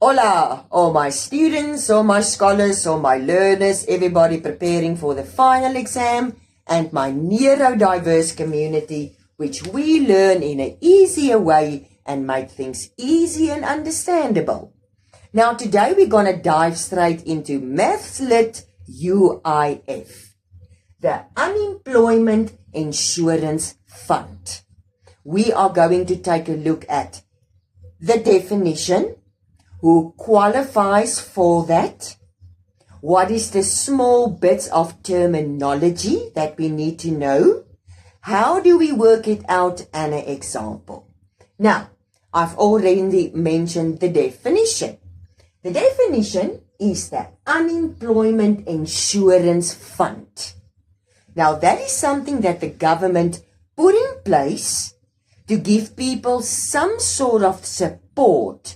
Hola, all my students, all my scholars, all my learners, everybody preparing for the final exam, and my neurodiverse community, which we learn in an easier way and make things easy and understandable. Now today we're going to dive straight into Maths Lit UIF, the Unemployment Insurance Fund. We are going to take a look at the definition, who qualifies for that, what is the small bits of terminology that we need to know, how do we work it out, and an example. Now, I've already mentioned the definition. The definition is the Unemployment Insurance Fund. Now, that is something that the government put in place to give people some sort of support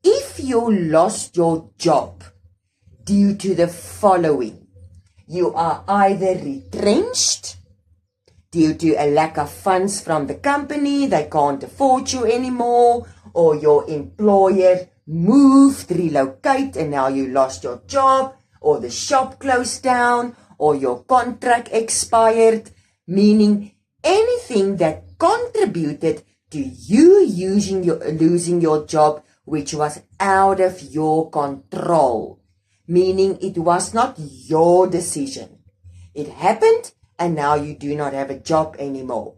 if you lost your job due to the following. You are either retrenched due to a lack of funds from the company, they can't afford you anymore, or your employer moved, relocate, and now you lost your job, or the shop closed down, or your contract expired, meaning anything that contributed to you losing your job, which was out of your control, meaning it was not your decision. It happened and now you do not have a job anymore.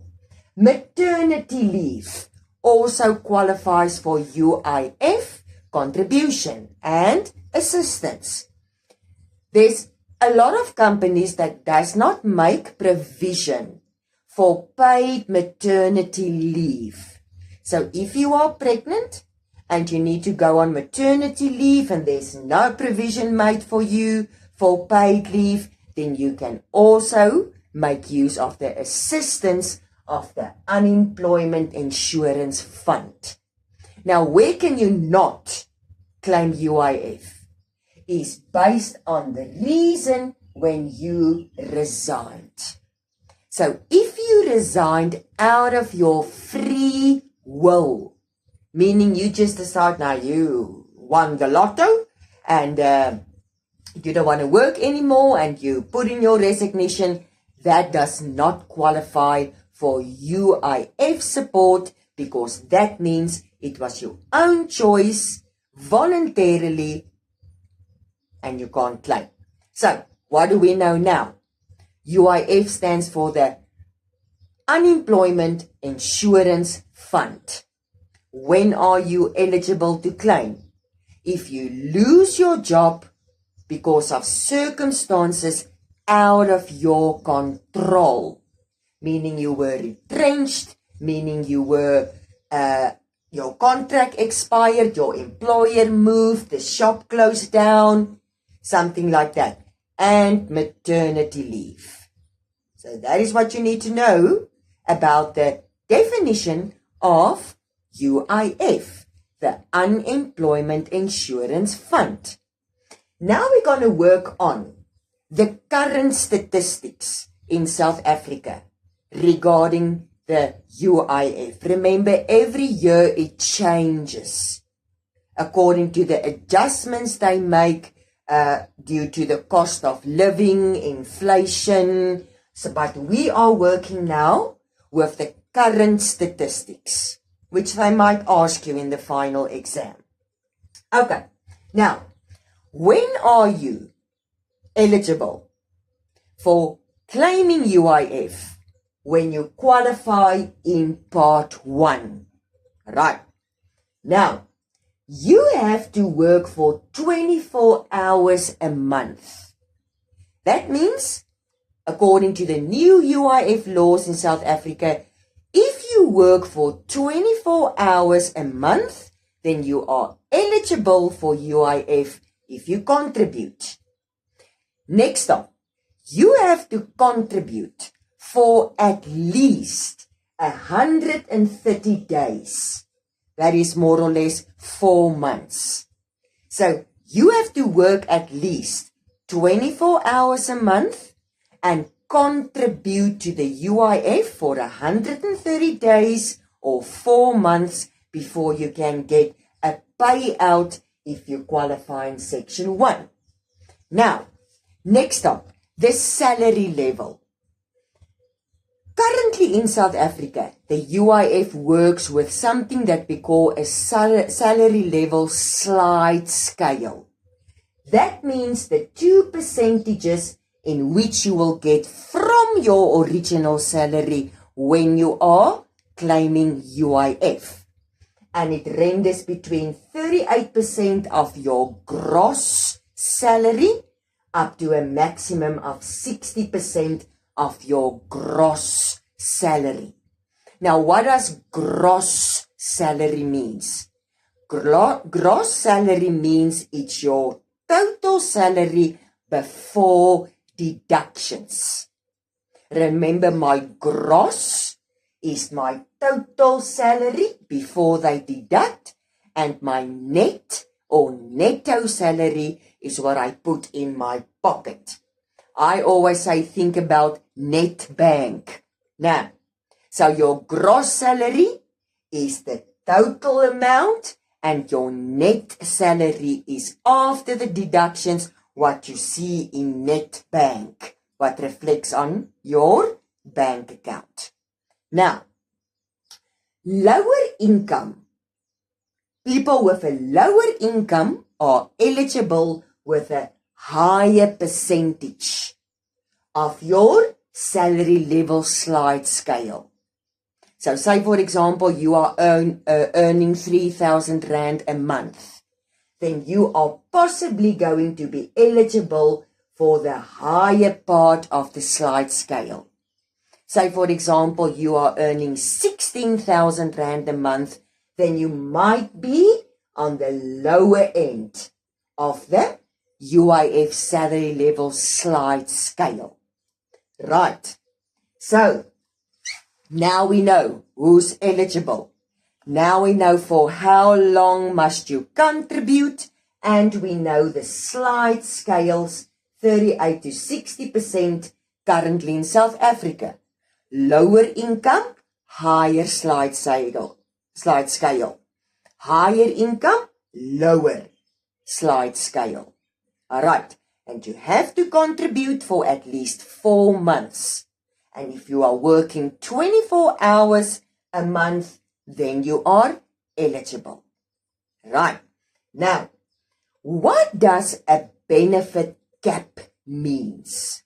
Maternity leave also qualifies for UIF contribution and assistance. There's a lot of companies that does not make provision for paid maternity leave. So if you are pregnant and you need to go on maternity leave and there's no provision made for you for paid leave, then you can also make use of the assistance of the Unemployment Insurance Fund. Now, where can you not claim UIF? Is based on the reason when you resigned. So if you resigned out of your free will, meaning you just decide now you won the lotto and you don't want to work anymore and you put in your resignation, that does not qualify for UIF support because that means it was your own choice voluntarily and you can't claim. So what do we know now? UIF stands for the Unemployment Insurance Fund. When are you eligible to claim? If you lose your job because of circumstances out of your control, meaning you were retrenched, meaning you were, your contract expired, your employer moved, the shop closed down, something like that, and maternity leave. So that is what you need to know about the definition of UIF, the Unemployment Insurance Fund. Now we're going to work on the current statistics in South Africa regarding the UIF. Remember, every year it changes according to the adjustments they make due to the cost of living, inflation. So, but we are working now with the current statistics, which they might ask you in the final exam. Okay, now, when are you eligible for claiming UIF? When you qualify in part 1. Right. Now, you have to work for 24 hours a month. That means, according to the new UIF laws in South Africa, if you work for 24 hours a month, then you are eligible for UIF if you contribute. Next up, you have to contribute for at least 130 days. That is more or less 4 months. So you have to work at least 24 hours a month and contribute to the UIF for 130 days or 4 months before you can get a payout if you qualify in section 1. Now, next up, the salary level. Currently in South Africa, the UIF works with something that we call a salary level slide scale. That means the 2 percentages in which you will get from your original salary when you are claiming UIF. And it renders between 38% of your gross salary up to a maximum of 60% of your gross salary. Now, what does gross salary means? Gross salary means it's your total salary before deductions. Remember, my gross is my total salary before they deduct, and my net or netto salary is what I put in my pocket. I always say think about net bank. Now, so your gross salary is the total amount, and your net salary is after the deductions, what you see in net bank, what reflects on your bank account. Now, lower income. People with a lower income are eligible with a higher percentage of your salary level slide scale. So say, for example, you are earning 3,000 Rand a month. Then you are possibly going to be eligible for the higher part of the slide scale. Say, for example, you are earning 16,000 Rand a month, then you might be on the lower end of the UIF salary level slide scale. Right. So, now we know who's eligible. Now we know for how long must you contribute, and we know the slide scales, 38 to 60% currently in South Africa. Lower income, higher slide scale. Higher income, lower slide scale. Alright, and you have to contribute for at least 4 months. And if you are working 24 hours a month, then you are eligible. Right. Now, what does a benefit cap means?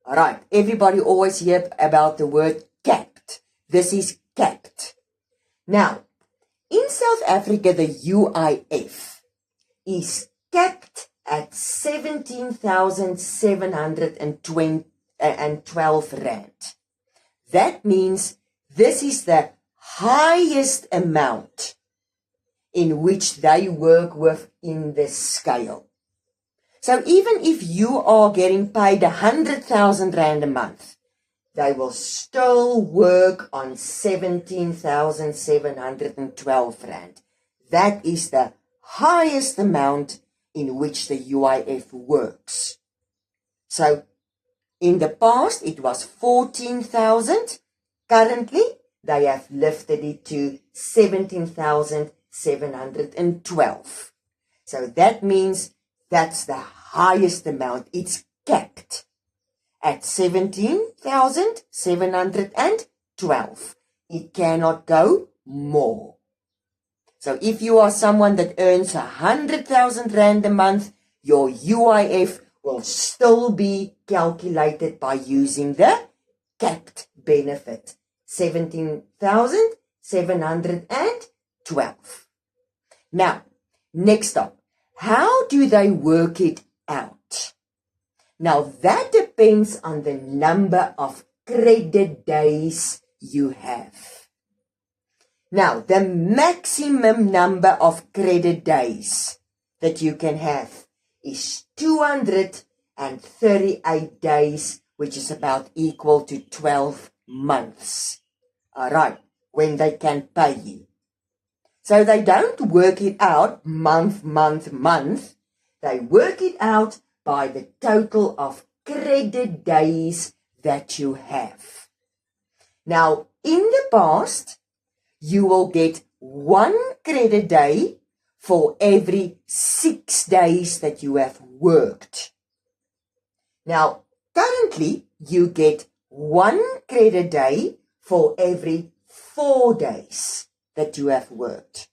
Alright, everybody always hear about the word capped. This is capped. Now, in South Africa, the UIF is capped at 17,712 Rand. That means this is the highest amount in which they work with in the scale. So even if you are getting paid 100,000 Rand a month, they will still work on 17,712 Rand. That is the highest amount in which the UIF works. So in the past it was 14,000. Currently they have lifted it to 17,712. So that means that's the highest amount. It's capped at 17,712. It cannot go more. So if you are someone that earns 100,000 Rand a month, your UIF will still be calculated by using the capped benefit, 17,712. Now, next up, how do they work it out? Now, that depends on the number of credit days you have. Now, the maximum number of credit days that you can have is 238 days, which is about equal to 12 months. Alright, when they can pay you. So they don't work it out month. They work it out by the total of credit days that you have. Now, in the past, you will get 1 credit day for every 6 days that you have worked. Now, currently, you get 1 credit day for every 4 days that you have worked.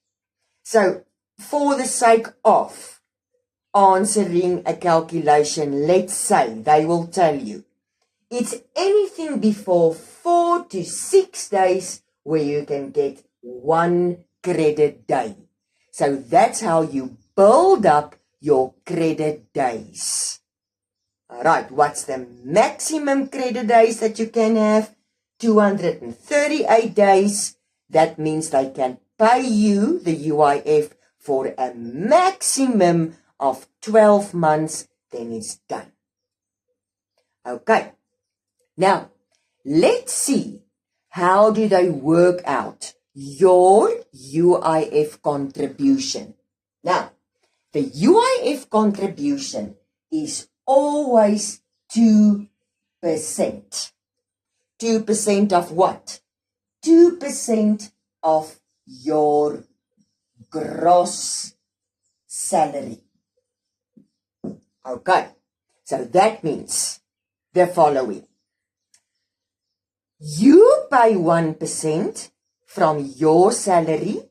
So, for the sake of answering a calculation, let's say they will tell you it's anything before 4 to 6 days where you can get 1 credit day. So that's how you build up your credit days. Alright, what's the maximum credit days that you can have? 238 days. That means they can pay you the UIF for a maximum of 12 months, then it's done. Okay, now let's see how do they work out your UIF contribution. Now, the UIF contribution is always 2%. 2% of what? 2% of your gross salary. Okay, so that means the following. You pay 1% from your salary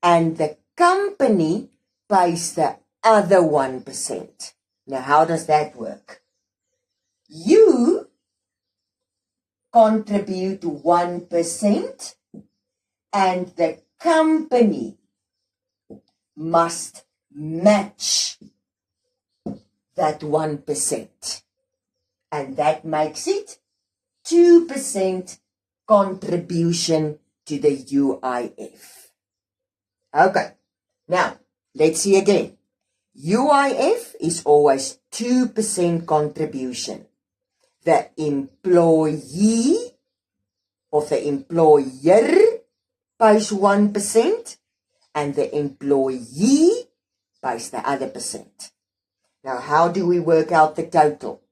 and the company pays the other 1%. Now, how does that work? You contribute 1% and the company must match that 1%. And that makes it 2% contribution to the UIF. Okay, now let's see again. UIF is always 2% contribution. The employee or the employer pays 1% and the employee pays the other percent. Now, how do we work out the total?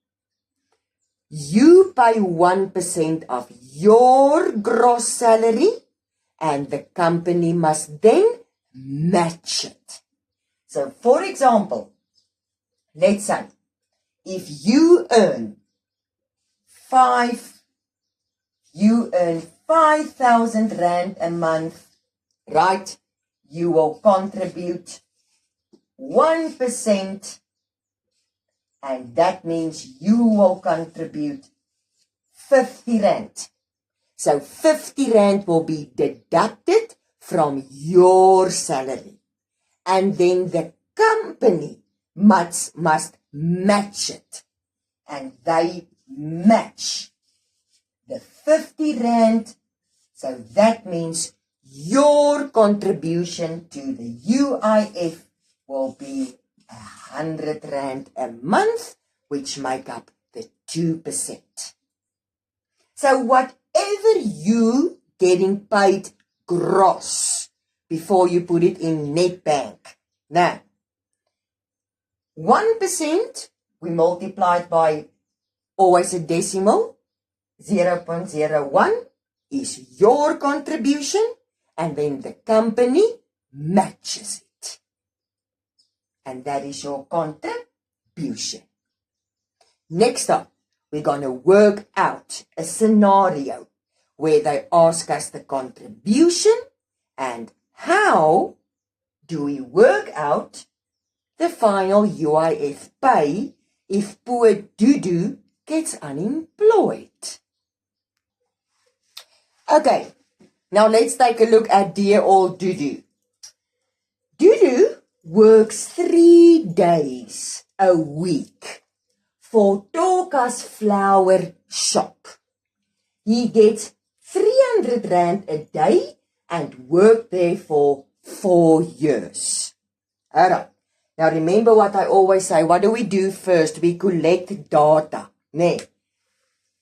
You pay 1% of your gross salary and the company must then match it. So, for example, let's say if you earn 5,000 rand a month, right? You will contribute 1%, and that means you will contribute 50 rand. So 50 rand will be deducted from your salary. And then the company must match it. And they match the 50 rand. So that means your contribution to the UIF will be 100 rand a month, which make up the 2%. So whatever you getting paid gross before you put it in net bank. Now, 1% we multiply it by always a decimal, 0.01 is your contribution, and then the company matches it. And that is your contribution. Next up, we're going to work out a scenario where they ask us the contribution and how do we work out the final UIF pay if poor Dudu gets unemployed. Okay, now let's take a look at dear old Dudu. Dudu works 3 days a week for Toka's flower shop. He gets 300 rand a day and worked there for 4 years. Alright, now remember what I always say, what do we do first? We collect data. Nee.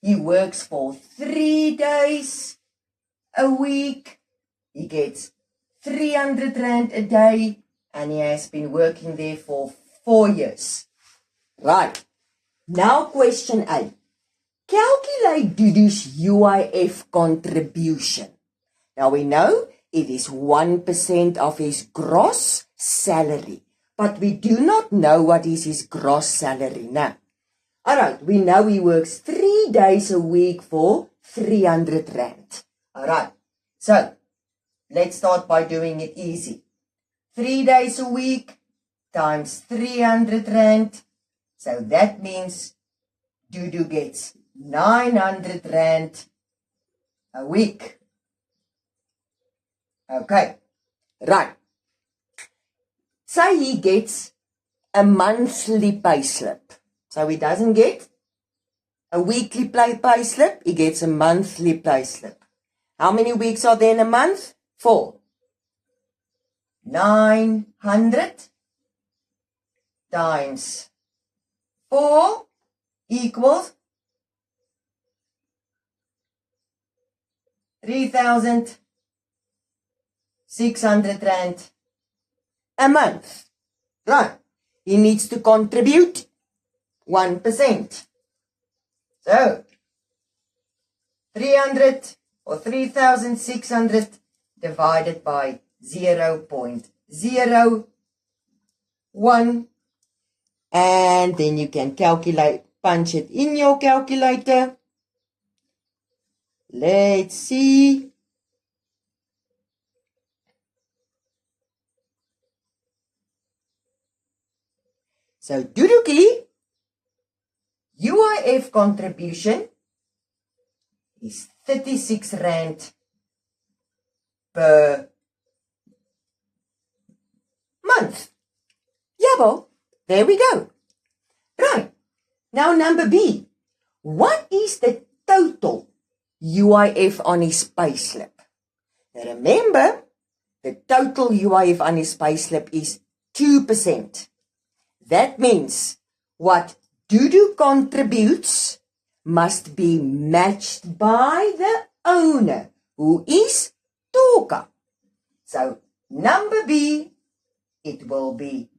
He works for 3 days a week. He gets 300 rand a day and he has been working there for 4 years. Right. Now question A. Calculate Dudu's UIF contribution. Now we know It is 1% of his gross salary. But we do not know what is his gross salary now. Alright, we know he works 3 days a week for 300 rand. Alright, so let's start by doing it easy. 3 days a week times 300 rand. So that means Dudu gets 900 rand a week. Okay, right. So he gets a monthly payslip. So he doesn't get a weekly payslip, he gets a monthly payslip. How many weeks are there in a month? 4. 900 times 4 equals 3,600 rand a month. Right. He needs to contribute 1%. So, 300 or 3,600 divided by 0.01. And then you can punch it in your calculator. Let's see. So, Duduki, UIF contribution is 36 rand per month. Yabo, there we go. Right, now number B. What is the total UIF on his payslip? Now remember, the total UIF on his payslip is 2%. That means what Dudu contributes must be matched by the owner, who is Toka. So, number B, it will be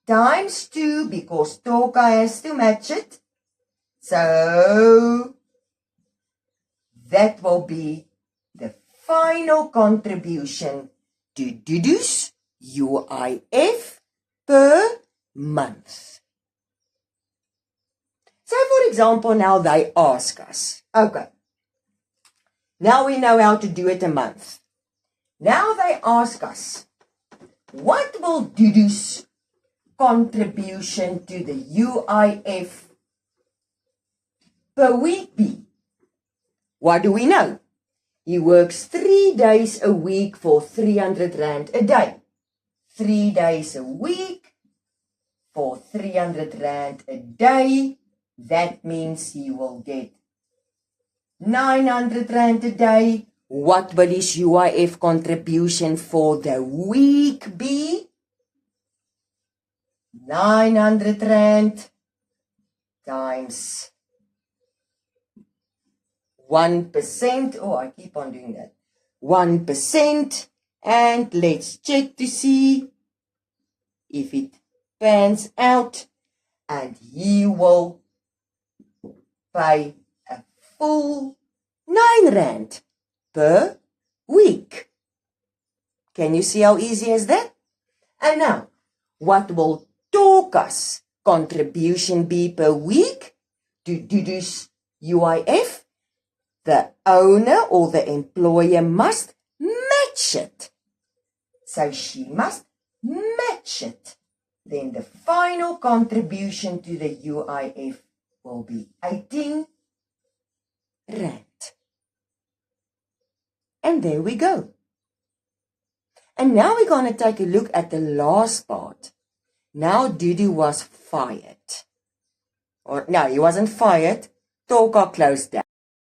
times 2 because Toka has to match it. So, that will be the final contribution to Dudu's UIF per month. So, for example, now they ask us, okay, now we know how to do it a month. Now they ask us, what will Dudu's contribution to the UIF per week be? What do we know? He works 3 days a week for 300 rand a day. 3 days a week for 300 rand a day. That means he will get 900 rand a day. What will his UIF contribution for the week be? 900 rand times 1%. Oh, I keep on doing that. 1%. And let's check to see if it pans out. And he will pay a full 9 rand per week. Can you see how easy is that? And now, what will Toka's contribution be per week to Dudu's UIF? The owner or the employer must match it. So she must match it. Then the final contribution to the UIF will be 18 rand. And there we go. And now we're going to take a look at the last part. Now Dudu was fired. Or no, he wasn't fired. Toka closed down.